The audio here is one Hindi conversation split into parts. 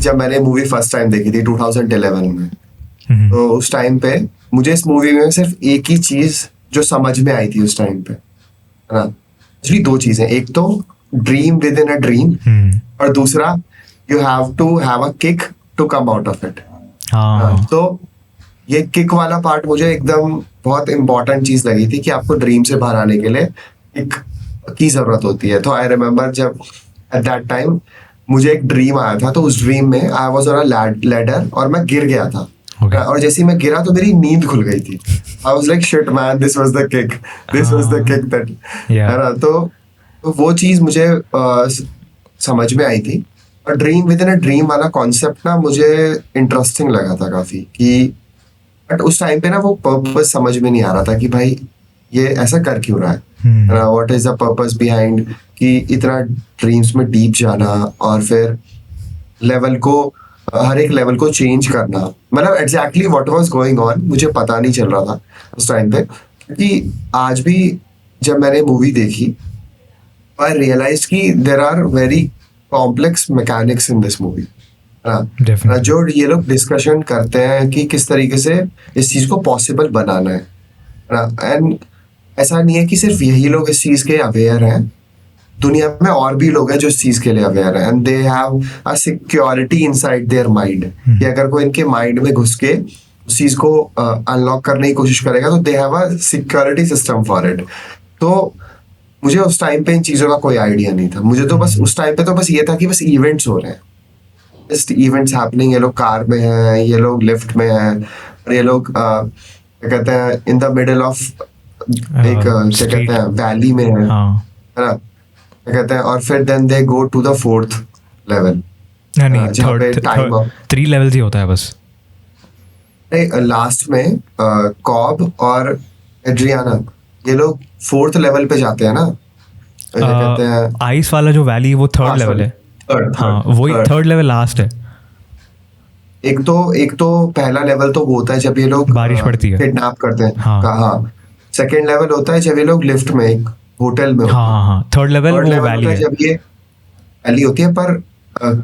जब मैंने मूवी फर्स्ट टाइम देखी थी 2011 में, तो उस टाइम पे मुझे इस मूवी में सिर्फ एक ही चीज जो समझ में आई थी उस टाइम पे, है ना, एक्चुअली दो चीजें, एक तो dream within a dream, और दूसरा you have to have a kick to come out of it. तो ये किक वाला पार्ट मुझे एकदम बहुत इंपॉर्टेंट चीज लगी थी कि आपको ड्रीम से बाहर आने के लिए किक की जरूरत होती है। तो आई रिमेम्बर जब एट दैट टाइम मुझे एक ड्रीम आया था, तो उस ड्रीम में I was on a ladder और मैं गिर गया था। और जैसे ही मैं गिरा तो मेरी नींद खुल गई थी। I was like shit man, this was the kick, this was the kick that, है ना। तो वो चीज मुझे समझ में आई थी। और dream within a dream वाला कॉन्सेप्ट ना मुझे इंटरेस्टिंग लगा था काफी, कि बट उस टाइम पे ना वो पर्पस समझ में नहीं आ रहा था कि भाई ये ऐसा कर क्यों रहा है, what is the purpose behind कि इतना ड्रीम्स में डीप जाना और फिर लेवल को, हर एक लेवल को चेंज करना। मतलब exactly what was going on मुझे पता नहीं चल रहा था उस टाइम पे, क्योंकि आज भी जब मैंने मूवी देखी आई रियलाइज कि there are very complex mechanics in this movie. जो ये लोग डिस्कशन करते हैं कि किस तरीके से इस चीज को पॉसिबल बनाना है, एंड ऐसा नहीं है कि सिर्फ यही लोग इस चीज के अवेयर हैं, दुनिया में और भी लोग हैं जो इस चीज के लिए अवेयर हैं, and they have a security inside their mind, कि अगर कोई इनके माइंड में घुस के उस चीज को अनलॉक करने की कोशिश करेगा तो they have a security system for it. तो मुझे उस टाइम पे इन चीजों का कोई आइडिया नहीं था। मुझे तो बस उस टाइम पे तो बस ये था कि बस इवेंट्स हो रहे हैं, जस्ट इवेंट्स हैपनिंग, ये लोग कार में हैं, ये लोग लिफ्ट में हैं, और ये लोग क्या कहते हैं इन द मिडल ऑफ एक क्या कहते हैं वैली में है ना, क्या कहते हैं, और फिर then they go to the 4th level. नहीं, 3 लेवल्स ही होता है बस। लास्ट में कॉब और एड्रियाना ये लोग 4th लेवल पे जाते हैं ना, क्या कहते हैं आइस वाला जो वैली है वो 3rd लेवल है। हाँ, वही 3rd लेवल लास्ट है। एक तो पहला लेवल तो वो होता है जब ये लोग बारिश पड़ती है, किडनैप करते हैं। हाँ, सेकंड लेवल होता है जब ये लोग लिफ्ट में एक होटल में होते हैं। हाँ, 3rd लेवल वो वैली है, जब ये वैली होती है। पर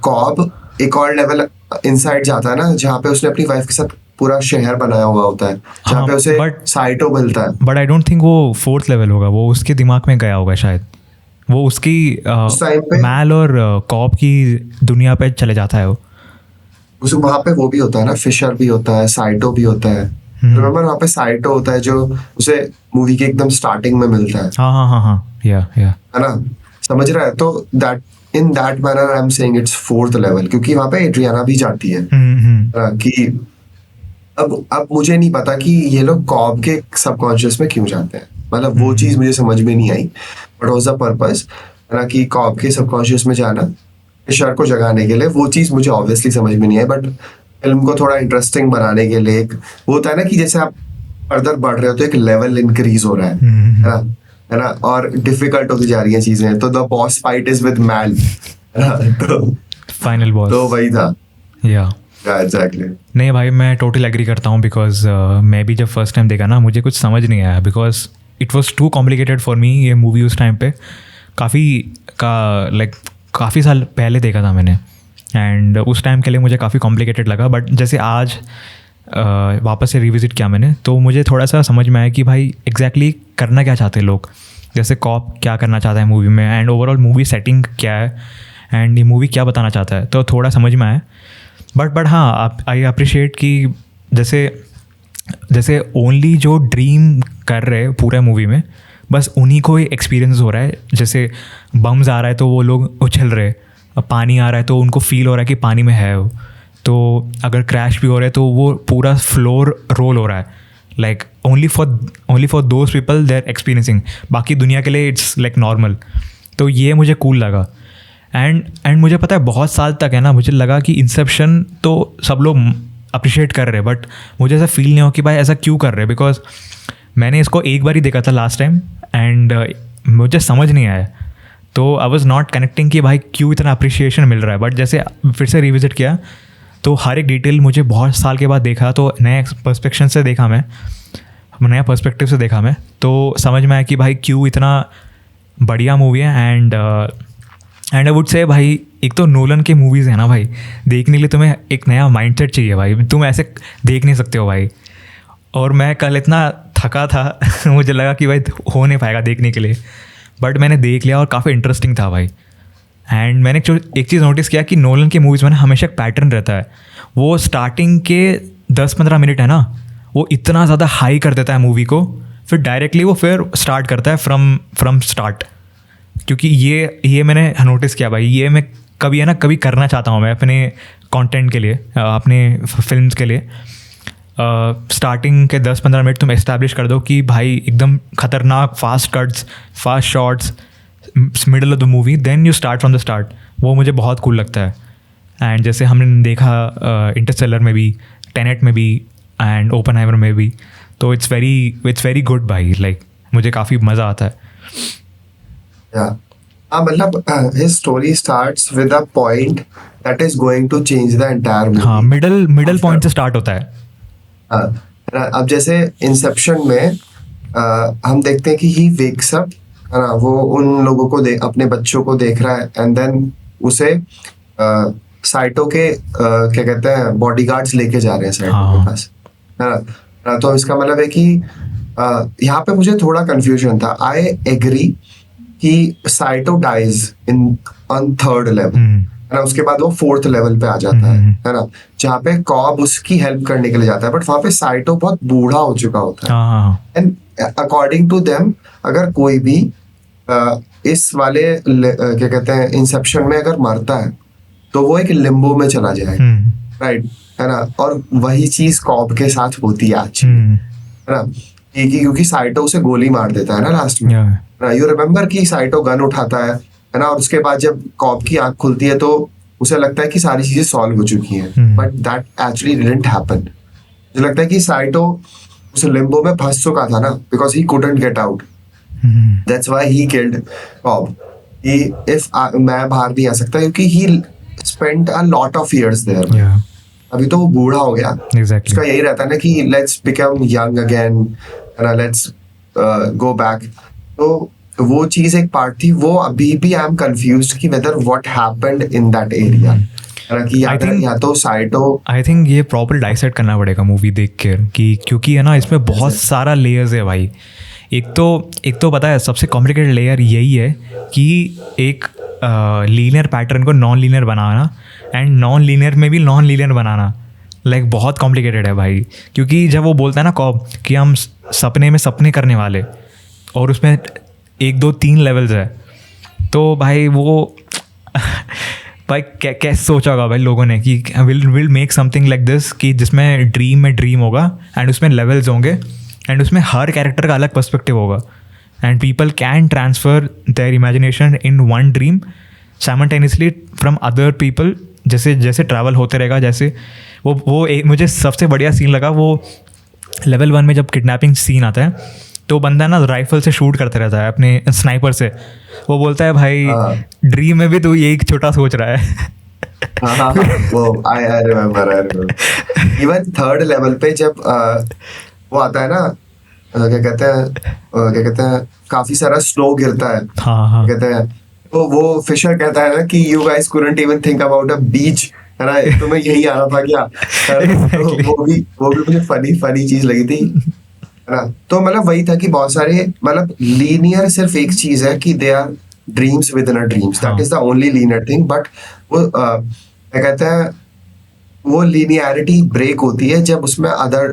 कॉब एक और लेवल इनसाइड जाता है ना, जहाँ पे उसने अपनी वाइफ के साथ पूरा शहर बनाया हुआ होता है, जहाँ पे उसे साइटो मिलता है। बट आई डोंट थिंक वो 4th लेवल होगा, वो उसके दिमाग में गया होगा शायद, वो उसकी मैल और कॉब की दुनिया पे चले जाता है वो। वहाँ पे वो भी होता है ना, फिशर भी होता है, साइटो भी होता है। रिमेम्बर वहाँ पे साइटो होता है जो उसे मूवी के एकदम स्टार्टिंग में मिलता है। हाँ, या है ना, समझ रहा है। तो that in that manner I am saying it's 4th level, क्योंकि वहाँ पे एड्रियाना भी जाती है। कि अब मुझे नहीं पता कि ये लोग कॉब के सबकॉन्शियस में क्यों जाते हैं, मतलब वो चीज मुझे समझ में नहीं आई। बट वाज द पर्पस, है ना, कि कॉब के सबकॉन्शियस में जाना फिशर को जगाने के लिए, वो चीज मुझे ऑब्वियसली समझ में नहीं आई। बट फिल्म को थोड़ा इंटरेस्टिंग बनाने के लिए एक वो होता है ना कि जैसे आप फर्दर बढ़ रहे हो तो एक लेवल इंक्रीज हो रहा है ना, और डिफिकल्ट होती जा रही है चीजें। तो the boss fight is with Mal, तो फाइनल बॉस तो वही था। एग्जैक्टली। नहीं भाई, मैं टोटली एग्री करता हूँ, बिकॉज मैं भी जब फर्स्ट टाइम देखा ना मुझे कुछ समझ नहीं आया, because it was too complicated for me. ये मूवी उस टाइम पे काफ़ी साल पहले देखा था मैंने, एंड उस टाइम के लिए मुझे काफ़ी कॉम्प्लिकेटेड लगा। बट जैसे आज वापस से रिविजिट किया मैंने, तो मुझे थोड़ा सा समझ में आया कि भाई एग्जैक्टली करना क्या चाहते हैं लोग, जैसे कॉप क्या करना चाहता है मूवी में, एंड ओवरऑल मूवी सेटिंग क्या है, एंड ये मूवी क्या बताना चाहता है, तो थोड़ा समझ में आया। बट हाँ, आई अप्रिशिएट कि जैसे ओनली जो ड्रीम कर रहे हैं पूरे मूवी में, बस उन्हीं को ही एक्सपीरियंस हो रहा है। जैसे बम्स आ रहा है तो वो लोग उछल रहे, पानी आ रहा है तो उनको फील हो रहा है कि पानी में है वो, तो अगर क्रैश भी हो रहा है तो वो पूरा फ्लोर रोल हो रहा है, like only for those people they are experiencing, बाकी दुनिया के लिए इट्स लाइक नॉर्मल। तो ये मुझे कूल लगा। एंड मुझे पता है बहुत साल तक है ना, मुझे लगा कि इंसेप्शन तो सब लोग अप्रिशिएट कर रहे हैं, बट मुझे ऐसा फील नहीं हो कि भाई ऐसा क्यों कर रहे हैं, बिकॉज मैंने इसको एक बार ही देखा था लास्ट टाइम, एंड मुझे समझ नहीं आया, तो आई वॉज नॉट कनेक्टिंग कि भाई क्यों इतना अप्रिशिएशन मिल रहा है। बट जैसे फिर से रिविजिट किया तो हर एक डिटेल मुझे बहुत साल के बाद देखा, तो नए पर्सपेक्शन से देखा मैं, नया पर्सपेक्टिव से देखा मैं, तो समझ में आया कि भाई क्यों इतना बढ़िया मूवी है। And and I would say भाई एक तो नोलन के मूवीज़ है ना भाई, देखने के लिए तुम्हें एक नया माइंडसेट चाहिए भाई, तुम ऐसे देख नहीं सकते हो भाई। और मैं कल इतना थका था मुझे लगा कि भाई हो नहीं पाएगा देखने के लिए, बट मैंने देख लिया और काफ़ी इंटरेस्टिंग था भाई। एंड मैंने एक चीज़ नोटिस किया कि नोलन के मूवीज़ में ना हमेशा एक पैटर्न रहता है, वो स्टार्टिंग के 10-15 मिनट है ना वो इतना ज़्यादा हाई कर देता है मूवी को, फिर डायरेक्टली वो फिर स्टार्ट करता है फ्रॉम स्टार्ट। क्योंकि ये मैंने नोटिस किया भाई, ये मैं कभी है ना कभी करना चाहता हूँ मैं अपने कंटेंट के लिए, अपने फिल्म्स के लिए। स्टार्टिंग के 10-15 मिनट तुम एस्टैब्लिश कर दो कि भाई एकदम खतरनाक fast cuts, fast shots, middle of the movie, then you start from the start. वो मुझे बहुत कूल लगता है। एंड जैसे हमने देखा इंटरस्टेलर में भी, टेनेट में भी एंड ओपनहाइमर में भी, तो इट्स वेरी गुड भाई, लाइक मुझे काफ़ी मज़ा आता है। हाँ मतलब his story starts with a point that is going to change the entire movie. हाँ, मिडल पॉइंट से स्टार्ट होता है। हाँ, अब जैसे इंसेप्शन में हम देखते हैं कि ही वेक्स अप, है ना, वो उन लोगों को अपने बच्चों को देख रहा है, एंड देन उसे साइटो के क्या कहते हैं बॉडीगार्ड्स लेके जा रहे हैं साइटो के पास, है ना। तो इसका मतलब है कि यहाँ पे मुझे थोड़ा कंफ्यूजन था। आई एग्री कि Saito dies on 3rd level, है ना, उसके बाद वो 4th लेवल पे आ जाता है ना, जहाँ पे कॉब उसकी हेल्प करने के लिए जाता है, बट वहाँ पे साइटो बहुत बूढ़ा हो चुका होता है। एंड अकॉर्डिंग टू देम अगर कोई भी इस वाले क्या कहते हैं इंसेप्शन में अगर मरता है तो वो एक लिम्बो में चला जाएगा, राइट, है ना। और वही चीज कॉब के साथ होती है आज, है ना, क्योंकि साइटो उसे गोली मार देता है ना लास्ट में। यू रिमेम्बर कि साइटो गन उठाता है ना, और उसके बाद जब कॉब की आंख खुलती है तो उसे लगता है कि सारी चीजें सॉल्व हो चुकी हैं, but that actually didn't happen. मुझे लगता है कि साइटो उस लिम्बो में फंस चुका था ना, because he couldn't get out, that's why he killed Cobb. मैं बाहर नहीं आ सकता क्योंकि he spent a lot of years there. अभी तो वो बूढ़ा हो गया, उसका यही रहता है ना कि let's become young again, let's go back. तो वो चीज एक पार्ट थी, वो अभी भी आई एम कंफ्यूज्ड कि whether what happened in that area, कि या तो साइटो। आई थिंक ये प्रॉपर डाइसेक्ट करना पड़ेगा मूवी देख कर, कि क्योंकि है ना इसमें बहुत सारा लेयर्स है भाई। एक तो पता है सबसे कॉम्प्लिकेटेड लेयर यही है कि एक लीनियर पैटर्न को non linear banana, and non linear में भी नॉन लीनियर बनाना, लाइक बहुत कॉम्प्लिकेटेड है भाई। क्योंकि जब वो बोलता है ना कॉब कि हम सपने में सपने करने वाले, और उसमें 1 2 3 लेवल्स है, तो भाई वो भाई कैसे सोचा होगा भाई लोगों ने कि will make something like this, कि जिसमें ड्रीम में ड्रीम होगा एंड उसमें लेवल्स होंगे, एंड उसमें हर कैरेक्टर का अलग पर्सपेक्टिव होगा, and people can transfer there imagination in one dream simultaneously from other people, जैसे जैसे ट्रैवल होते रहेगा। जैसे वो एक मुझे सबसे बढ़िया सीन लगा, वो लेवल 1 में जब किडनैपिंग सीन आता है तो बंदा ना राइफल से शूट करते रहता है अपने स्नाइपर से। वो बोलता है भाई ड्रीम में भी तू यही छोटा सोच रहा है। वो I remember even 3rd level पे जब वो आता है ना, क्या कहते हैं काफी सारा स्नो गिरता है, कहते हैं तो वो फिशर कहता है ना कि you guys couldn't even think about a beach, है ना, तुम्हें यही आना था क्या? तो वो भी मुझे फनी चीज लगी थी, है ना। तो मतलब वही था कि बहुत सारे मतलब लीनियर सिर्फ एक चीज है कि they are dreams within a dreams, that is the only linear thing. But वो क्या कहते हैं वो लीनियरिटी ब्रेक होती है जब उसमें अदर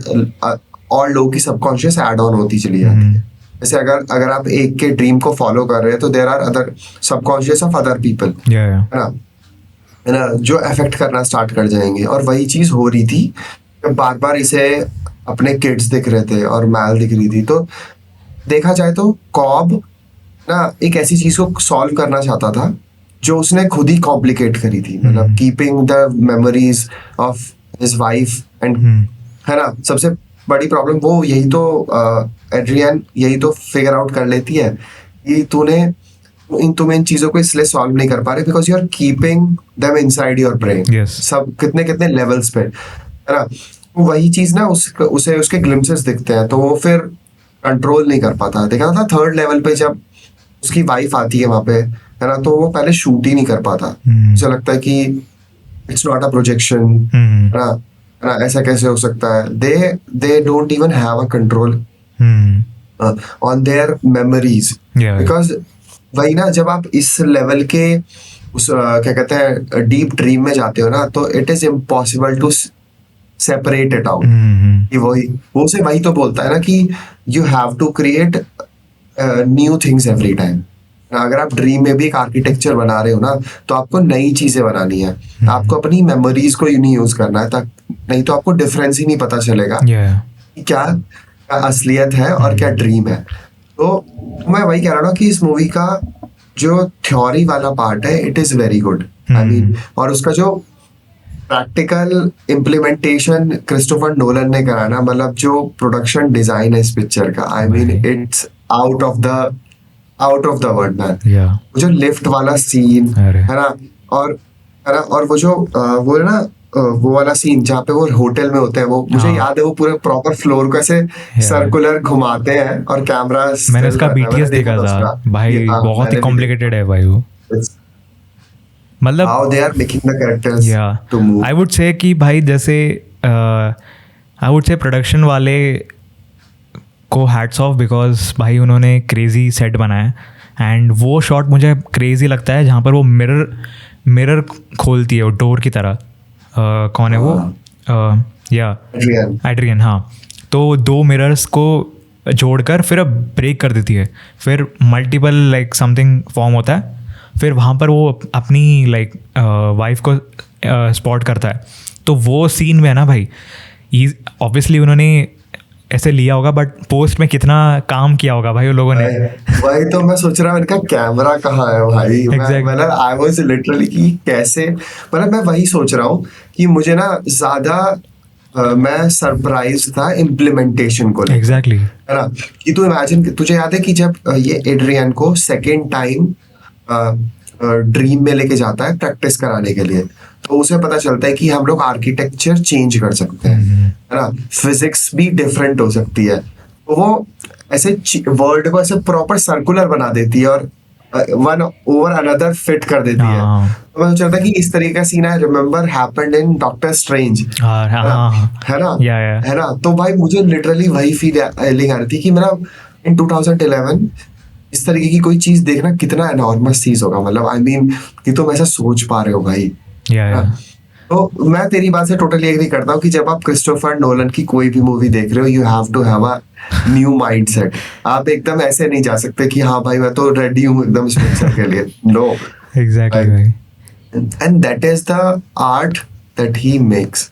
और लोगों की सबकॉन्शियस ऐड ऑन होती चली जाती है। जैसे अगर आप एक के ड्रीम को फॉलो कर रहे हैं तो there are other subconscious of other people, है ना, जो अफेक्ट करना स्टार्ट कर जाएंगे। और वही चीज हो रही थी, बार बार इसे अपने किड्स दिख रहे थे और मैल दिख रही थी। तो देखा जाए तो कॉब ना एक ऐसी चीज को सॉल्व करना चाहता था जो उसने खुद ही कॉम्प्लिकेट करी थी, मतलब keeping the memories of his wife and, है ना। सबसे बड़ी प्रॉब्लम वो यही तो एड्रियन यही तो फिगर आउट कर लेती है कि तुम इन चीजों को इसलिए सॉल्व नहीं कर पा रहे because you are keeping them inside your brain, सब कितने लेवल्स पे, है ना। वही चीज ना उसे उसके ग्लिम्पसेस दिखते हैं तो वो फिर कंट्रोल नहीं कर पाता। देखा था 3rd लेवल पे जब उसकी वाइफ आती है वहां पे, है ना, तो वो पहले शूट ही नहीं कर पाता। मुझे लगता है कि इट्स नॉट अ प्रोजेक्शन, है ना, ऐसा कैसे हो सकता है। They don't even have a control on their memories, because वही ना, जब आप इस लेवल के उस क्या कहते हैं डीप ड्रीम में जाते हो ना, तो it is impossible to separate it out. कि वो से वही तो बोलता है ना कि you have to create new things every time. अगर आप ड्रीम में भी एक आर्किटेक्चर बना रहे हो ना, तो आपको नई चीजें बनानी है। आपको अपनी मेमोरीज को नहीं यूज करना है, नहीं तो आपको डिफरेंस ही नहीं पता चलेगा कि क्या असलियत है और क्या ड्रीम है। तो मैं वही कह रहा हूँ कि इस मूवी का जो थ्योरी वाला पार्ट है, it is very good. I mean, और उसका जो प्रैक्टिकल इम्प्लीमेंटेशन क्रिस्टोफर नोलन ने करा ना, मतलब जो प्रोडक्शन डिजाइन है इस पिक्चर का, I mean it's out of the world man. जो लिफ्ट वाला सीन है ना, और वो जो वो है ना, वो वाला सीन जहाँ पे वो होटल में होते हैं, वो मुझे याद है, वो पूरे प्रॉपर फ्लोर को ऐसे सर्कुलर घुमाते हैं और कैमरा। मैंने उसका BTS देखा था भाई, बहुत ही कॉम्प्लिकेटेड है भाई वो। मतलब how they are making the characters to move. I would say कि भाई जैसे I would say प्रोडक्शन वाले को हैट्स ऑफ, बिकॉज भाई उन्होंने क्रेजी सेट बनाया। एंड वो शॉट मुझे क्रेजी लगता है जहाँ पर वो मिरर खोलती है वो डोर की तरह। कौन है वो? एड्रियन। हाँ, तो 2 मिरर्स को जोड़कर फिर अब ब्रेक कर देती है, फिर मल्टीपल लाइक समथिंग फॉर्म होता है, फिर वहाँ पर वो अपनी लाइक वाइफ को स्पॉट करता है। तो वो सीन में है ना भाई, ऑब्वियसली उन्होंने ऐसे लिया होगा, बट पोस्ट में कितना काम किया होगा भाई उन लोगों ने। वही तो मैं सोच रहा हूँ, इनका कैमरा कहाँ है भाई। मतलब आई वाज लिटरली कि कैसे, मतलब मैं वही सोच रहा हूँ कि मुझे ना ज्यादा मैं सरप्राइज था इम्प्लीमेंटेशन को लेकर। एग्जैक्टली, है ना, कि तू इमेजिन, तुझे याद है कि जब ये एड्रियन को सेकेंड टाइम ड्रीम में लेके जाता है प्रैक्टिस कराने के लिए, तो उसे पता चलता है कि हम लोग आर्किटेक्चर चेंज कर सकते हैं, है ना, फिजिक्स भी डिफरेंट हो सकती है। तो वो ऐसे वर्ल्ड को ऐसे प्रॉपर सर्कुलर बना देती है और वन ओवर अनदर फिट कर देती है। तो मैं सोच रहा था कि इस तरीके का सीन है, remember happened in doctor strange, है ना। तो भाई मुझे लिटरली वही फीलिंग आ रही थी कि मेरा इन 2011 इस तरीके की कोई चीज देखना कितना एनॉर्मस चीज होगा। मतलब आई मीन कि तुम ऐसा सोच पा रहे हो भाई। तो मैं तेरी बात से टोटली एग्री करता हूँ कि जब आप क्रिस्टोफर नोलन की कोई भी मूवी देख रहे हो, you have to have a new mindset. आप एकदम ऐसे नहीं जा सकते कि हाँ भाई मैं तो रेडी हूँ एकदम इस पिक्चर के लिए। No, exactly, and that is the art that he makes.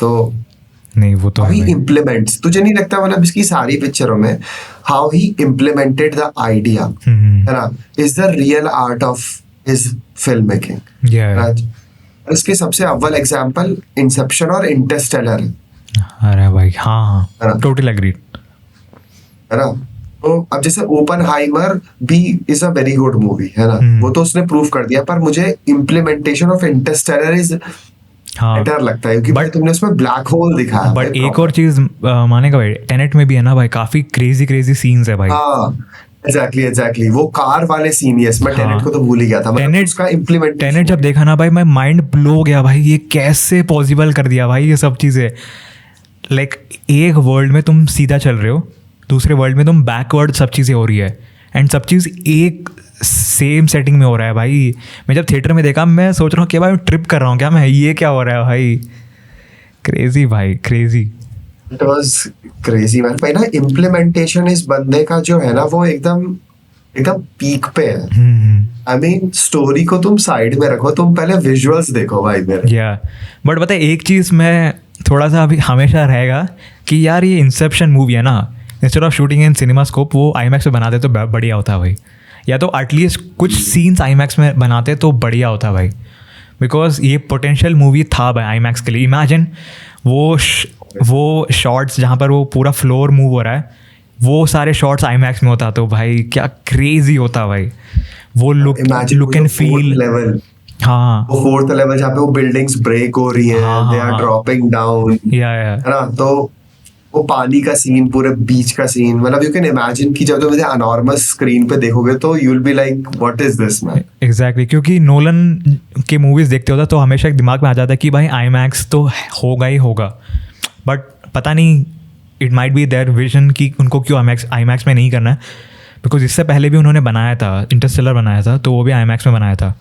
तो नहीं, वो तो ही इम्प्लीमेंट्स, तुझे नहीं लगता मतलब इसकी सारी पिक्चरों में how he implemented the idea, है ना, is the real art of his film making. इसके सबसे अव्वल एग्जांपल इंसेप्शन और इंटरस्टेलर है। अरे भाई हाँ, टोटली एग्री, है ना। तो अब जैसे ओपनहाइमर भी is a very good movie, है ना, वो तो उसने प्रूव कर दिया, पर मुझे implementation of Interstellar is better लगता है, क्योंकि भाई तुमने उसमें ब्लैक होल दिखाया। बट एक और चीज मानेगा भाई, टेनेट में भी है ना भाई, काफी क्रेजी सीन्स है भाई। एग्जैक्टली वो कार वाले सीन, यस, मैं टेनेट को तो भूल ही गया था। मतलब उसका इम्प्लीमेंट, टेनेट जब देखा ना भाई, मैं माइंड ब्लो हो गया भाई, ये कैसे पॉसिबल कर दिया भाई ये सब चीजें। लाइक एक वर्ल्ड में तुम सीधा चल रहे हो, दूसरे वर्ल्ड में तुम बैकवर्ड सब चीजें हो रही है, एंड सब चीज एक सेम सेटिंग में हो रहा है भाई। मैं जब थिएटर में देखा, मैं सोच रहा हूँ कि भाई ट्रिप कर रहा हूँ क्या मैं, ये क्या हो रहा है भाई। क्रेजी भाई, crazy, it was crazy man. भाई ना इम्प्लीमेंटेशन इस बंदे का जो है ना, वो एकदम पीक पे है। आई मीन स्टोरी को तुम साइड में रखो, तुम पहले विजुअल्स देखो भाई मेरे। बट पता है एक चीज़ मैं थोड़ा सा अभी हमेशा रहेगा कि यार ये इंसेप्शन मूवी है ना, instead of shooting in cinema scope वो IMAX में बनाते तो बढ़िया होता भाई, या तो एटलीस्ट कुछ सीन्स IMAX में बनाते तो बढ़िया होता भाई। बिकॉज ये पोटेंशियल मूवी था भाई IMAX के लिए। इमेजिन वो शॉट्स जहाँ पर वो पूरा फ्लोर मूव हो रहा है, वो सारे शॉट्स IMAX में होता तो भाई क्या क्रेजी होता भाई। वो लुक एंड फील लेवल, हाँ, वो फोर्थ लेवल जहाँ पे वो बिल्डिंग्स ब्रेक हो रही हैं, दे आर ड्रॉपिंग डाउन, या है ना। तो वो पानी का सीन, पूरे बीच का सीन, मतलब यू कैन इमेजिन कि जब तुम इसे अनॉर्मस स्क्रीन पे देखोगे तो you will be like what is this man. Exactly क्योंकि नोलन के मूवीज़ देखते होता तो हमेशा एक दिमाग में आ जाता है कि भाई IMAX तो होगा ही होगा, बट पता नहीं it might be their vision कि उनको क्यों IMAX में नहीं करना है, बिकॉज इससे पहले भी उन्होंने बनाया था, इंटरस्टेलर बनाया था तो वो भी IMAX में बनाया था,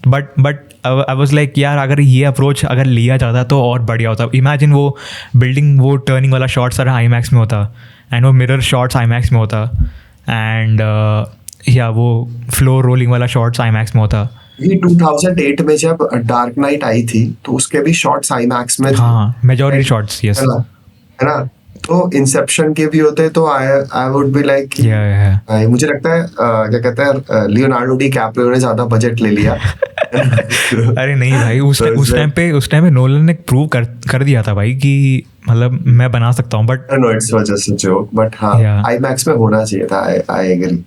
बट आई वाज लाइक यार अगर ये अप्रोच अगर लिया जाता तो और बढ़िया होता। इमेजिन वो बिल्डिंग, वो टर्निंग वाला शॉट सारा IMAX में होता, एंड वो मिरर शॉट्स IMAX में होता, एंड या वो फ्लोर रोलिंग वाला शॉट्स IMAX में होता। ये 2008 में जब डार्क नाइट आई थी तो उसके भी शॉट्स आईमैक्स में थे, हाँ मेजॉरिटी शॉट्स, यस, है ना। तो इंसेप्शन के भी होते तो आई वुड बी लाइक, मुझे लगता है क्या कहते हैं लियोनार्डो डी कैप्रियो ने ज्यादा बजट ले लिया। अरे नहीं भाई, उस टाइम पे नोलन ने प्रूव कर दिया था भाई कि मतलब मैं बना सकता हूँ, but no it's just a joke, but हाँ आईमैक्स में होना चाहिए था, आई एग्री।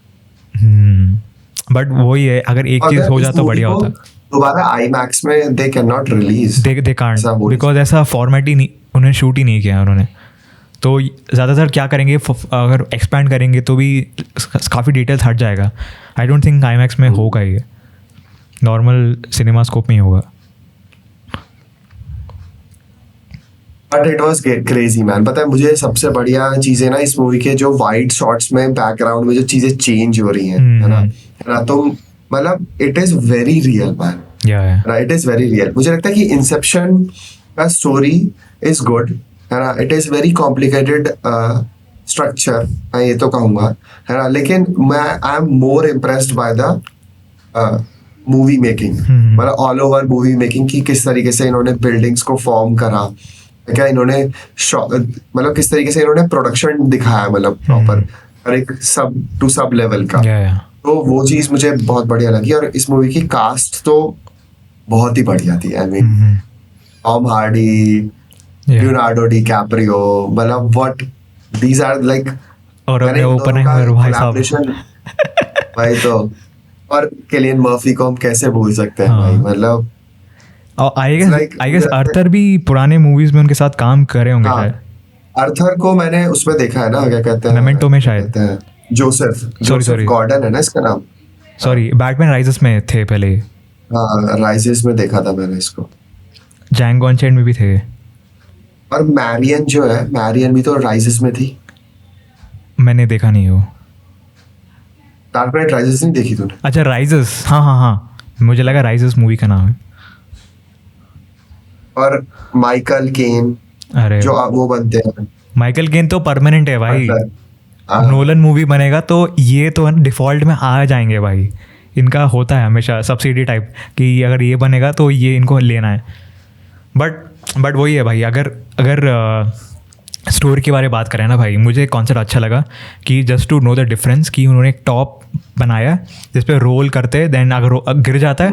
बट वही है, अगर एक चीज हो जाता तो बढ़िया होता। दोबारा आईमैक्स में they can not release, they can't, because ऐसा फॉर्मेट ही नहीं, उन्हें शूट ही नहीं किया उन्होंने। तो ज़्यादातर क्या करेंगे, अगर एक्सपैंड करेंगे तो भी काफ़ी डिटेल्स हट जाएगा। आई डोंट थिंक IMAX में होगा, ये नॉर्मल सिनेमा स्कोप में ही होगा। But it was crazy man. पता है मुझे सबसे बढ़िया चीजें ना इस मूवी के, जो वाइड शॉट्स में बैकग्राउंड में जो चीजें चेंज हो रही हैं, है ना, तो मतलब it is very real man, it is very real. मुझे लगता है कि इंसेप्शन का स्टोरी इज गुड, है ना, it is very complicated structure, मैं ये तो कहूंगा, है ना, लेकिन मैं I am more impressed by the movie making, मतलब ऑल ओवर मूवी मेकिंग की किस तरीके से इन्होंने बिल्डिंग्स को फॉर्म करा, क्या इन्होंने मतलब किस तरीके से इन्होंने प्रोडक्शन दिखाया, मतलब प्रॉपर हर एक सब लेवल का। तो वो चीज मुझे बहुत बढ़िया लगी। और इस मूवी की कास्ट तो बहुत ही बढ़िया थी। I mean Tom Hardy, Leonardo D Caprio, मतलब व्हाट दीज आर लाइक, और अपने ओपनहाइमर भाई साहब भाई, तो और किलियन मर्फी को हम कैसे भूल सकते हैं भाई, मतलब आई गेस आर्थर भी पुराने मूवीज में उनके साथ काम करे होंगे शायद। आर्थर को मैंने उसमें देखा है ना, क्या कहते हैं, मेमेंटो में शायद, जोसेफ गॉर्डन है ना इसका नाम, सॉरी बैटमैन राइजेस में थे पहले। हाँ राइजेस में देखा था मैंने इसको, जैंगो अनचेन्ड में भी थे। और मैरियन जो है, मैरियन भी तो राइजेस में थी। मैंने देखा नहीं हो। डार्क नाइट राइजेस नहीं देखी तूने? अच्छा राइजेस, हाँ, मुझे लगा राइजेस मूवी का नाम है। और माइकल केन, अरे जो वो बनते हैं, माइकल केन तो परमानेंट है भाई। नोलन मूवी बनेगा तो ये तो डिफॉल्ट में आ जाएंगे भाई। इनका होता है हमेशा सब्सिडी टाइप कि अगर ये बनेगा तो ये इनको लेना है। बट वही है भाई, अगर स्टोरी के बारे में बात करें ना भाई, मुझे कॉन्सेप्ट अच्छा लगा कि just to know the difference कि उन्होंने एक टॉप बनाया जिस पे रोल करते, देन अगर गिर जाता है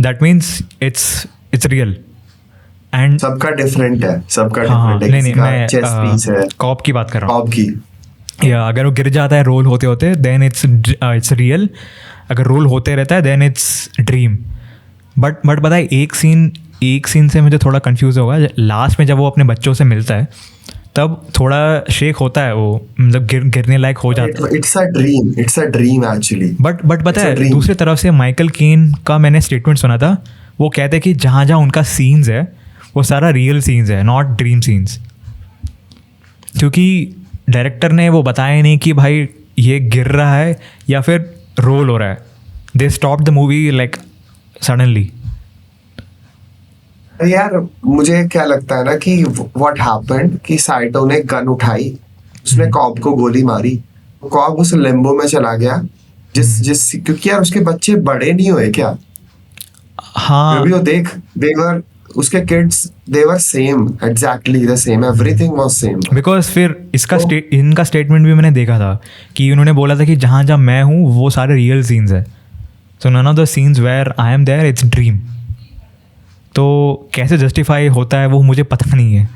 that means it's real. And सबका डिफरेंट है, नहीं मैं कॉप की बात कर रहा हूँ, या अगर वो गिर जाता है रोल होते होते देन इट्स रियल, अगर रोल होते रहता है देन इट्स ड्रीम। बट पता है एक सीन से मुझे थोड़ा कंफ्यूज होगा, लास्ट में जब वो अपने बच्चों से मिलता है तब थोड़ा शेक होता है वो, मतलब गिरने लायक हो जाता है। It's a dream actually. But पता है दूसरी तरफ से माइकल केन का मैंने स्टेटमेंट सुना था, वो कहते हैं कि जहाँ उनका सीन्स है वो सारा रियल सीन्स है, नॉट ड्रीम सीन्स। क्योंकि डायरेक्टर ने वो बताया नहीं कि भाई ये गिर रहा है या फिर रोल हो रहा है। They stop the movie like suddenly. यार मुझे क्या लगता है ना कि व्हाट हैपेंड कि साइटो ने गन उठाई, उसने कॉप को गोली मारी, कॉप उस लिम्बो में चला गया, जिस क्योंकि यार उसके बच्चे बड़े नहीं हुए क्या? हाँ वो देख, उसके kids they were same, exactly the same, everything was same. Because फिर इनका स्टेटमेंट भी मैंने देखा था कि उन्होंने बोला था कि जहाँ मैं हूँ वो सारे रियल सीन्स है, so none of the scenes where I am there it's dream. तो कैसे जस्टिफाई होता है वो मुझे पता नहीं है,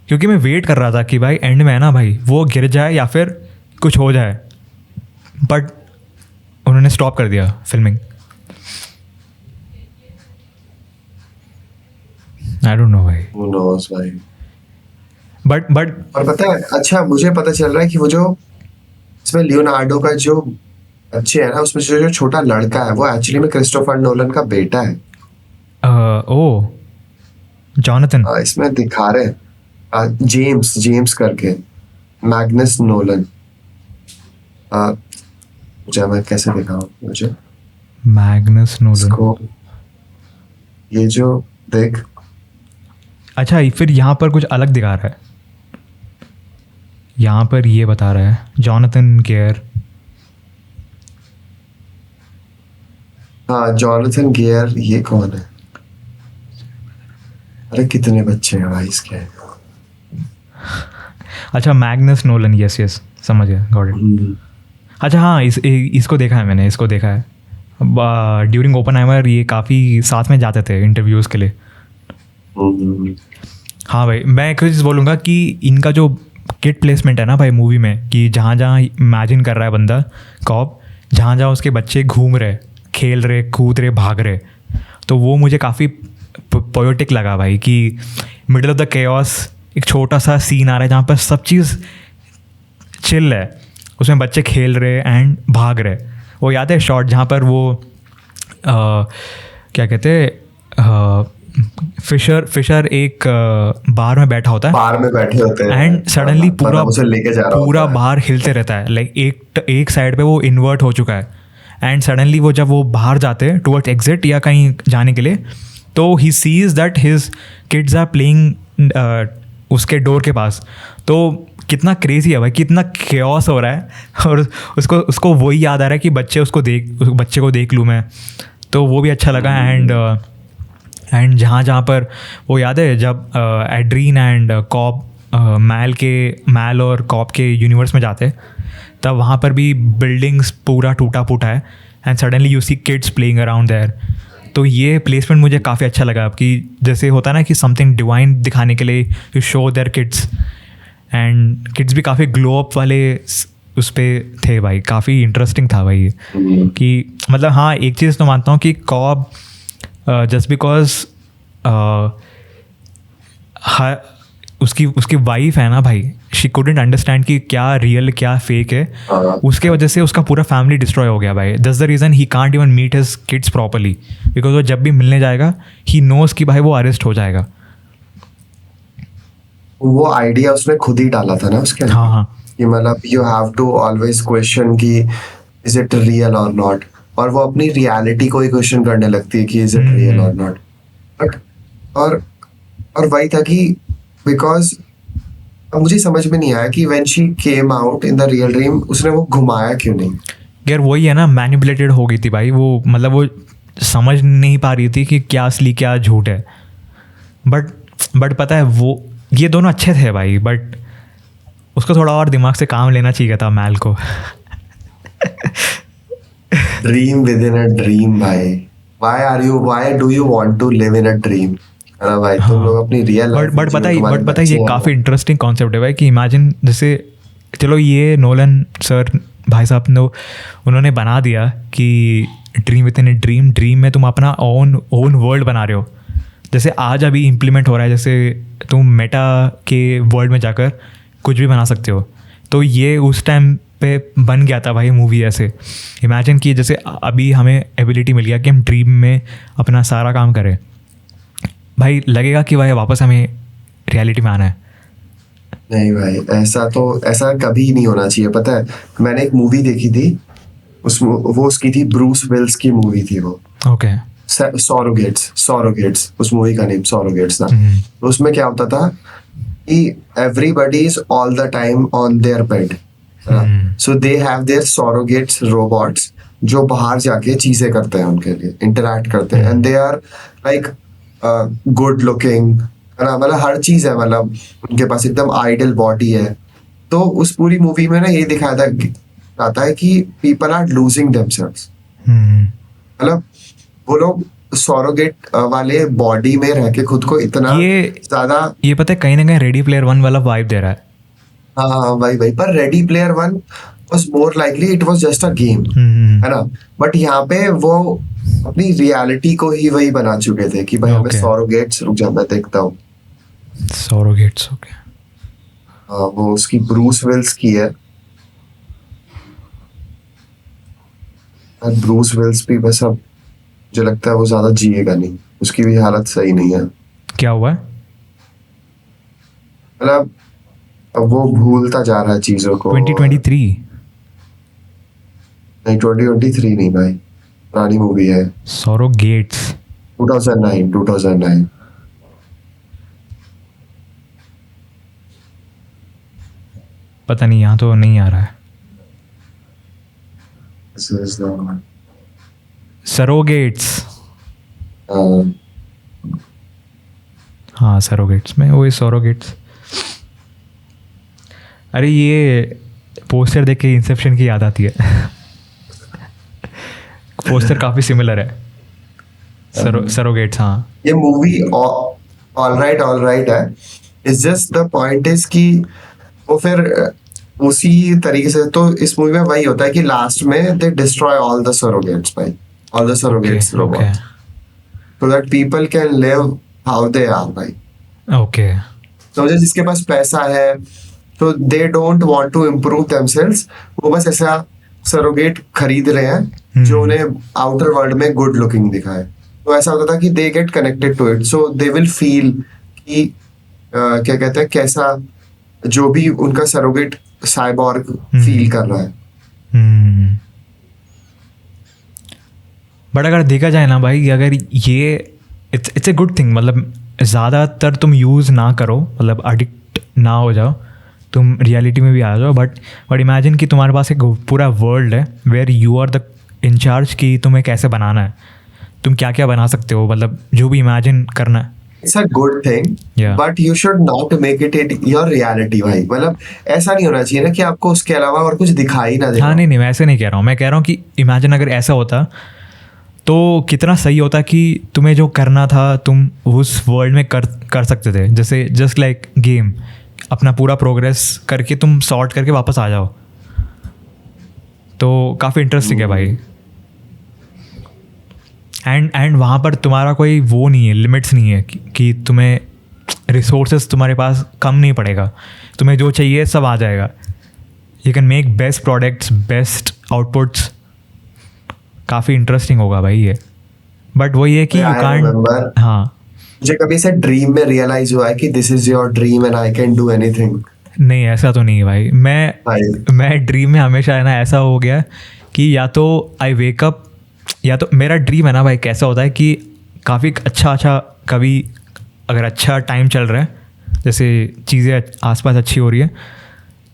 क्योंकि मैं वेट कर रहा था कि भाई एंड में है ना भाई वो गिर जाए या फिर कुछ हो जाए, बट उन्होंने स्टॉप कर दिया फिल्मिंग। आई डोंट नो भाई, Who knows भाई। बट और पता है, अच्छा मुझे पता चल रहा है कि वो जो इसमें लियोनार्डो का जो अच्छे है ना, उसमें जो छोटा लड़का है वो एक्चुअली में क्रिस्टोफर नोलन का बेटा है। ओ जॉनथन। इसमें दिखा रहे हैं जेम्स जेम्स करके, मैग्नस नोलन। मुझे मैं कैसे दिखाऊं मुझे मैग्नस नोलन। इसको, ये जो देख, अच्छा फिर यहाँ पर कुछ अलग दिखा रहा है, यहाँ पर ये बता रहा है जॉनथन गेयर। हाँ जॉनथन गेयर, ये कौन है? अरे कितने बच्चे हैं भाई इसके। अच्छा मैग्नस नोलन, यस यस समझ गया, गॉट इट। अच्छा हाँ, इसको देखा है मैंने, इसको देखा है ड्यूरिंग ओपनहाइमर। ये काफ़ी साथ में जाते थे इंटरव्यूज़ के लिए। हाँ भाई, मैं एक चीज़ बोलूँगा कि इनका जो किट प्लेसमेंट है ना भाई मूवी में, कि जहाँ जहाँ इमेजिन कर रहा है बंदा कॉप, जहाँ जहाँ उसके बच्चे घूम रहे, खेल रहे, कूद रहे, भाग रहे, तो वो मुझे काफ़ी पोएटिक लगा भाई। कि मिडल ऑफ द केओस एक छोटा सा सीन आ रहा है जहाँ पर सब चीज़ चिल है, उसमें बच्चे खेल रहे एंड भाग रहे। वो याद है शॉट जहाँ पर वो क्या कहते हैं, फिशर एक बार में बैठा होता है, बार में बैठे होते हैं एंड सडनली पूरा है। बार हिलते रहता है। लाइक एक साइड पे वो इन्वर्ट हो चुका है, एंड सडनली वो जब वो बाहर जाते हैं टुवर्ड्स एग्जिट या कहीं जाने के लिए, तो he sees that his kids are playing उसके डोर के पास। तो कितना क्रेजी है भाई, कितना केओस हो रहा है, और उसको वही याद आ रहा है कि बच्चे को देख लूँ मैं। तो वो भी अच्छा लगा। एंड जहाँ पर वो याद है जब एड्रीन एंड कॉप मैल और कॉप के यूनिवर्स में जाते, तब वहाँ पर भी बिल्डिंग्स पूरा टूटा फूटा है, and suddenly you see kids playing around there. तो ये प्लेसमेंट मुझे काफ़ी अच्छा लगा, कि जैसे होता है ना कि समथिंग डिवाइन दिखाने के लिए you show their kids, and kids भी काफ़ी ग्लो अप वाले उस पर थे भाई। काफ़ी इंटरेस्टिंग था भाई ये, कि मतलब हाँ एक चीज़ तो मानता हूँ कि कॉप जस्ट बिकॉज उसकी वाइफ है ना भाई, शी कुडंट अंडरस्टैंड कि क्या रियल क्या फेक है, उसके वजह से उसका पूरा फैमिली डिस्ट्रॉय हो गया भाई। That's the reason he can't even meet his kids properly, because वो जब भी मिलने जाएगा ही नोज कि भाई वो अरेस्ट हो जाएगा। वो आइडिया उसने खुद ही डाला था ना उसके अंदर। हाँ कि मतलब you have to always question कि इज इट रियल और नॉट, और वो अपनी रियलिटी को ही क्वेश्चन करने लगती है कि इज इट रियल और नॉट। बट और वही था कि बिकॉज मुझे समझ में नहीं आया कि when she came out in the real dream उसने वो घुमाया क्यों नहीं। यार वही है ना, मैनिपुलेटेड हो गई थी भाई वो, मतलब वो समझ नहीं पा रही थी कि क्या असली क्या झूठ है। बट पता है वो ये दोनों अच्छे थे भाई, बट उसको थोड़ा और दिमाग से काम लेना चाहिए था मैल को। Dream within a dream भाई, why do you want to live in a dream भाई। तुम लोग अपनी रियल बट पता है ये काफ़ी इंटरेस्टिंग कॉन्सेप्ट है भाई, कि इमेजिन जैसे चलो ये नोलन सर भाई साहब ने उन्होंने बना दिया कि dream with in a dream में तुम अपना ओन वर्ल्ड बना रहे हो। जैसे आज अभी इम्प्लीमेंट हो रहा है, जैसे तुम मेटा के वर्ल्ड में जाकर कुछ भी बना सकते हो। तो ये उस टाइम पे बन गया था भाई मूवी ऐसे। इमेजिन कि जैसे अभी हमें एबिलिटी मिल गया कि हम ड्रीम में अपना सारा काम करें, भाई लगेगा कि भाई वापस हमें रियलिटी में आना है। नहीं भाई, ऐसा कभी नहीं होना चाहिए। पता है मैंने एक मूवी देखी थी, वो उसकी थी, ब्रूस विल्स की मूवी थी वो। ओके। सॉरोगेट्स उस मूवी का नेम सॉरोगेट्स था। तो उसमें क्या होता था कि everybody is all the time on their bed, so they have their surrogates robots जो बाहर जाके चीजें करते हैं, उनके लिए इंटरैक्ट करते हैं, and they are like good looking, है ना, मतलब हर चीज है, मतलब उनके पास एकदम आइडियल बॉडी है। तो उस पूरी मूवी में ना ये दिखाया जाता है कि पीपल आर लूजिंग देमसेल्व्स, मतलब वो लोग सॉरोगेट वाले बॉडी में रह के खुद को इतना ज्यादा, ये पता है कहीं ना कहीं रेडी प्लेयर 1 वाला वाइब दे रहा है। हाँ भाई, पर ready player 1 was more likely it was just a game, है ना। बट यहाँ पे वो अपनी रियलिटी को ही वही बना चुके थे कि भाई हमें सॉरोगेट्स, रुक जा मैं देखता हूँ सॉरोगेट्स। ओके वो उसकी ब्रूस विल्स की है। और ब्रूस विल्स भी बस अब मुझे लगता है वो ज्यादा जिएगा नहीं, उसकी भी हालत सही नहीं है। क्या हुआ है? मतलब अब वो भूलता जा रहा है चीजों को। 2023? नहीं 2023 नहीं भाई, पुरानी मूवी है। सरोगेट्स? 2009। पता नहीं, यहाँ तो नहीं आ रहा है। This is the- surrogates? हाँ, हाँ सरोगेट्स में वही सरोगेट्स। अरे ये पोस्टर देख के इंसेप्शन की याद आती है। पोस्टर काफ़ी सिमिलर है। सरोगेट्स, हाँ। ये मूवी ऑल राइट है। It's just the point is कि वो फिर उसी तरीके से, तो इस मूवी में वही होता है कि लास्ट में they destroy all the surrogates भाई, all the surrogates robot, so that people can live how they are भाई। ओके। तो मुझे जिसके पास पैसा है तो they don't want to improve themselves, वो बस ऐसा सरोगेट खरीद रहे हैं जो उन्हें आउटर वर्ल्ड में गुड लुकिंग दिखाए। तो ऐसा होता था कि they get connected to it, so they will feel कि क्या कहते हैं, कैसा जो भी उनका सरोगेट साइबॉर्ग फील कर रहा है। बट अगर देखा जाए ना भाई, अगर ये इट्स ए गुड थिंग, मतलब ज़्यादातर तुम यूज़ ना करो, मतलब एडिक्ट ना हो जाओ, तुम रियलिटी में भी आ जाओ। बट इमेजिन कि तुम्हारे पास एक पूरा वर्ल्ड है where you are the incharge कि तुम्हें कैसे बनाना है, तुम क्या क्या बना सकते हो, मतलब जो भी इमेजिन करना है। It's a good thing, Yeah. But you should not make it your reality भाई। मतलब ऐसा नहीं होना चाहिए ना कि आपको उसके अलावा और कुछ दिखाई ना दे। हाँ नहीं, मैं ऐसे नहीं कह रहा हूँ। मैं कह रहा हूँ कि इमेजिन अगर ऐसा होता तो कितना सही होता कि तुम्हें जो करना था तुम उस वर्ल्ड में कर सकते थे। जैसे जस्ट लाइक गेम, अपना पूरा प्रोग्रेस करके तुम सॉर्ट करके वापस आ जाओ। तो काफ़ी इंटरेस्टिंग है भाई। एंड वहाँ पर तुम्हारा कोई वो नहीं है, लिमिट्स नहीं है कि तुम्हें रिसोर्सेज तुम्हारे पास कम नहीं पड़ेगा, तुम्हें जो चाहिए सब आ जाएगा। You can make best products, best outputs. काफ़ी इंटरेस्टिंग होगा भाई ये। बट वही है कि यू कांट। हाँ, मुझे कभी ऐसे ड्रीम में रियलाइज हुआ है कि this is your dream and I can do anything? नहीं ऐसा तो नहीं है भाई। मैं ड्रीम में हमेशा है ना, ऐसा हो गया कि या तो आई वेकअप, या तो मेरा ड्रीम है ना भाई, कैसा होता है कि काफ़ी अच्छा कभी अगर अच्छा टाइम चल रहा है, जैसे चीज़ें आसपास अच्छी हो रही है,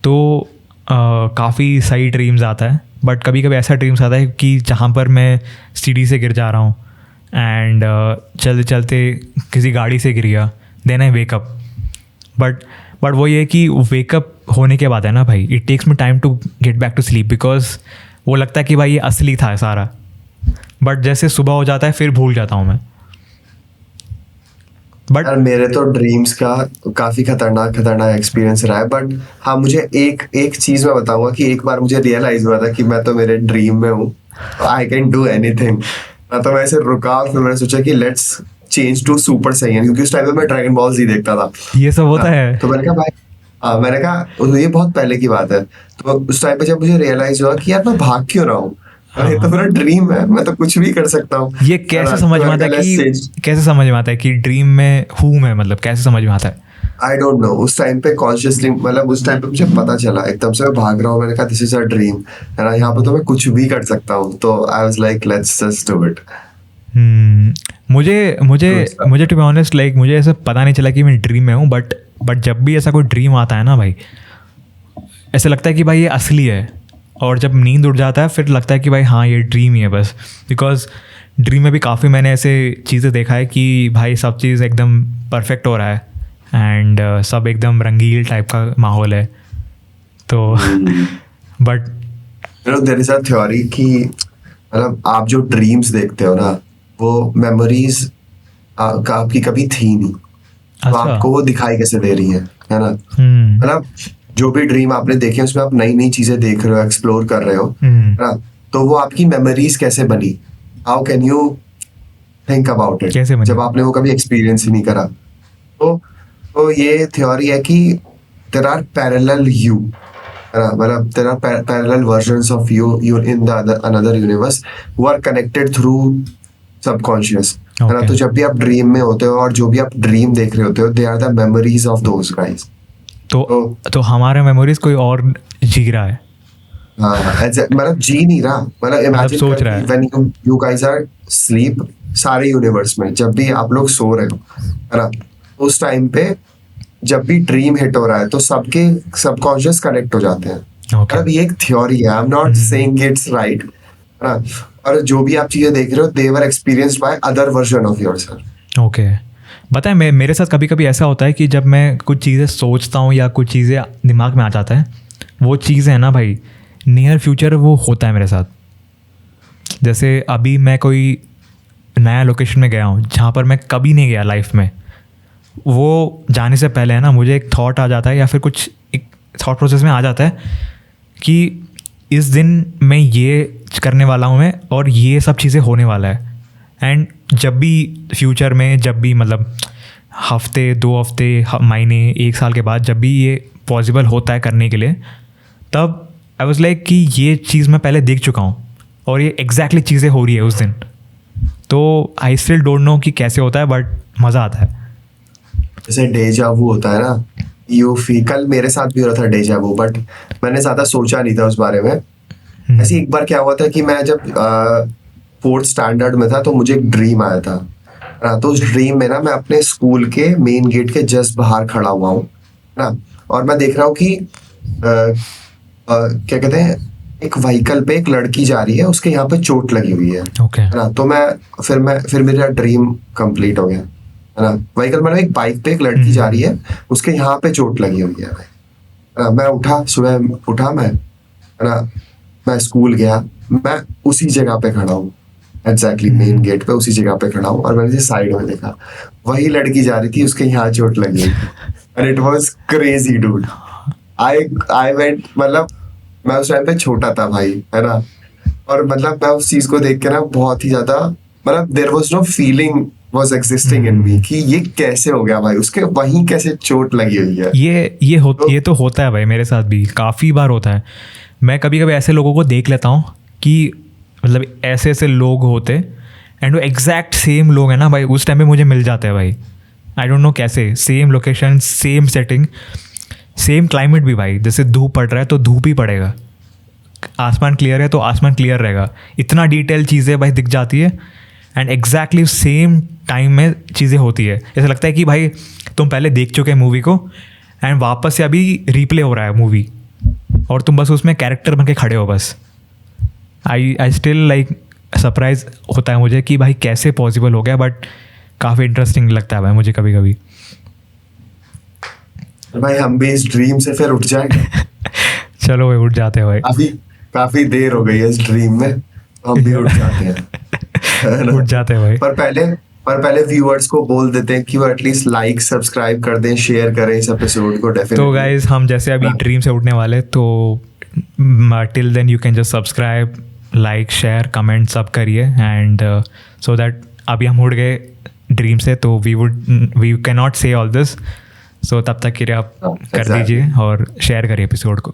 तो काफ़ी सही ड्रीम्स आता है। बट कभी कभी ऐसा ड्रीम्स आता है कि जहाँ पर मैं सीढ़ी से गिर जा रहा हूँ एंड चलते चलते किसी गाड़ी से गिर गया, देन आई वेकअप। बट वो ये कि वेकअप होने के बाद है ना भाई, it takes me time to get back to sleep, because वो लगता है कि भाई ये असली था सारा। बट जैसे सुबह हो जाता है फिर भूल जाता हूँ मैं। बट यार मेरे तो ड्रीम्स का काफी खतरनाक एक्सपीरियंस रहा है। बट हाँ, मुझे एक चीज मैं बताऊंगा कि एक बार मुझे रियलाइज हुआ था कि मैं तो मेरे ड्रीम में हूँ, आई कैन डू एनीथिंग। तो मैं ऐसे रुका, फिर मैंने सोचा कि let's change to super Saiyan, क्योंकि उस टाइम पे मैं ड्रैगन बॉल जी देखता था। ये सब होता है। तो मैंने कहा भाई, हाँ मैंने कहा ये बहुत पहले की बात है। तो उस टाइम पे जब मुझे रियलाइज हुआ कि यार मैं भाग क्यों रहा हूँ, ये तो मेरा ड्रीम है, मैं तो कुछ भी कर सकता हूँ। ये कैसे समझ में आता है कि ड्रीम में हूँ मैं, मतलब कैसे समझ में आता है? आई डोंट नो, उस टाइम पे कॉन्शियसली, मतलब उस टाइम पे मुझे पता चला एकदम से, मैं भाग रहा हूँ, मैंने कहा दिस इज अ ड्रीम है ना, यहाँ पे तो मैं कुछ भी कर सकता हूँ। तो I was like let's just do it. मुझे टू बी ऑनेस्ट, लाइक मुझे ऐसा पता नहीं चला कि मैं ड्रीम में हूँ। बट जब भी ऐसा कोई ड्रीम आता है ना भाई, ऐसा लगता है कि भाई ये असली है। और जब नींद उड़ जाता है फिर लगता है कि भाई हाँ ये ड्रीम ही है बस। बिकॉज ड्रीम में भी काफ़ी मैंने ऐसे चीज़ें देखा है कि भाई सब चीज़ एकदम परफेक्ट हो रहा है एंड सब एकदम रंगील टाइप का माहौल है। तो but there is a theory कि मतलब आप जो ड्रीम्स देखते हो ना, वो मेमोरीज आपकी कभी थी नहीं, तो आपको वो दिखाई कैसे दे रही है ना। मतलब जो भी ड्रीम आपने देखे उसमें आप नई नई चीजें देख रहे हो, एक्सप्लोर कर रहे हो, है ना, तो वो आपकी मेमोरीज कैसे बनी? How can you think about it जब आपने वो कभी एक्सपीरियंस ही नहीं करा? तो ये थ्योरी है कि there are parallel you, है ना, मतलब there are parallel versions of you in the another universe who are connected through subconscious, है ना. Okay. तो जब भी आप ड्रीम में होते हो और जो भी आप ड्रीम देख रहे होते हो, they are the memories of those guys. तो हमारे मेमोरीज कोई और जी रहा है. हाँ, मतलब जी नहीं रहा, मतलब इमेजिन सोच रहा है. When you guys are sleep, सारे यूनिवर्स में जब भी आप लोग सो रहे हो, है ना, उस टाइम पे जब भी ड्रीम हिट हो रहा है तो सबके सबकॉन्शियस कनेक्ट हो जाते हैं. Okay. मतलब ये एक थ्योरी है, I am not saying it's right, है ना. और जो भी आप चीजें देख रहे हो, they were experienced by other version of yourself. Okay. पता है मेरे साथ कभी कभी ऐसा होता है कि जब मैं कुछ चीज़ें सोचता हूँ या कुछ चीज़ें दिमाग में आ जाता है, वो चीज़ें है ना भाई, नियर फ्यूचर वो होता है मेरे साथ. जैसे अभी मैं कोई नया लोकेशन में गया हूँ जहाँ पर मैं कभी नहीं गया लाइफ में. वो जाने से पहले है ना, मुझे एक थॉट आ जाता है या फिर कुछ एक थॉट प्रोसेस में आ जाता है कि इस दिन मैं ये करने वाला हूँ मैं, और ये सब चीज़ें होने वाला है. एंड जब भी फ्यूचर में, जब भी मतलब हफ्ते 2 हफ्ते महीने 1 साल के बाद जब भी ये पॉसिबल होता है करने के लिए, तब आई वाज लाइक कि ये चीज़ मैं पहले देख चुका हूँ और ये एग्जैक्टली चीज़ें हो रही है उस दिन. तो आई स्टिल डोंट नो कि कैसे होता है, बट मज़ा आता है. जैसे डेजा वू होता है ना, यू फील, कल मेरे साथ भी हो रहा था डेजा वू, बट मैंने ज्यादा सोचा नहीं था उस बारे में. ऐसे एक बार क्या हुआ था कि मैं जब 4th स्टैंडर्ड में था तो मुझे एक ड्रीम आया था. तो उस ड्रीम में ना मैं अपने स्कूल के मेन गेट के जस्ट बाहर खड़ा हुआ हूँ ना, और मैं देख रहा हूँ कि क्या कहते हैं, एक व्हीकल पे एक लड़की जा रही है, उसके यहाँ पे चोट लगी हुई है. Okay. ना, तो फिर मेरा ड्रीम कंप्लीट हो गया, है ना. व्हीकल मतलब एक बाइक पे एक लड़की जा रही है, उसके यहाँ पे चोट लगी हुई है. मैं उठा, सुबह उठा मैं, है ना, मैं स्कूल गया, मैं उसी जगह पे खड़ा हूँ, एग्जैक्टली मेन गेट पे उसी जगह पे खड़ा हूँ, और मैंने साइड में देखा, वही लड़की जा रही थी, उसके यहाँ चोट लगी हुई. And it was crazy dude. I went, मतलब मैं उस टाइम पे छोटा था भाई, है ना, और मतलब मैं उस चीज को देख के ना बहुत ही ज्यादा, मतलब there was no feeling was existing in me कि ये कैसे हो गया भाई, उसके वहीं कैसे चोट लगी हुई है. ये तो होता है भाई, मेरे साथ भी काफ़ी बार होता है. मैं कभी कभी ऐसे लोगों को देख लेता हूँ कि मतलब ऐसे ऐसे लोग होते, एंड वो एग्जैक्ट सेम लोग हैं ना भाई, उस टाइम पे मुझे मिल जाते हैं भाई. आई डोंट नो कैसे, same location, same setting, same climate भी भाई. जैसे धूप पड़ रहा है तो धूप ही पड़ेगा, आसमान क्लियर है तो आसमान क्लियर रहेगा. इतना डिटेल चीज़ें भाई दिख जाती है, एंड एग्जैक्टली सेम टाइम में चीज़ें होती है. ऐसा लगता है कि भाई तुम पहले देख चुके हैं मूवी को, एंड वापस से अभी रिप्ले हो रहा है मूवी, और तुम बस उसमें कैरेक्टर बन के खड़े हो बस. आई स्टिल लाइक सरप्राइज होता है मुझे कि भाई कैसे पॉसिबल हो गया, बट काफ़ी इंटरेस्टिंग लगता है भाई मुझे कभी कभी. भाई हम भी इस ड्रीम से फिर उठ जाएंगे. चलो भाई उठ जाते हैं भाई. काफी देर हो गई है इस ड्रीम में, हम भी उठ जाते हैं. उठ जाते हैं भाई. पर पहले व्यूअर्स को बोल देते हैं कि वो एटलीस्ट लाइक सब्सक्राइब कर दें, शेयर करें इस एपिसोड को. डेफिनेटली. तो गाइज हम जैसे अभी ड्रीम से उठने वाले, तो till then you can just subscribe, like, share, comment सब करिए, एंड सो दैट अभी हम उठ गए ड्रीम से, तो वी कैन नॉट से ऑल दिस. सो तब तक के लिए आप कर दीजिए और शेयर करिए एपिसोड को.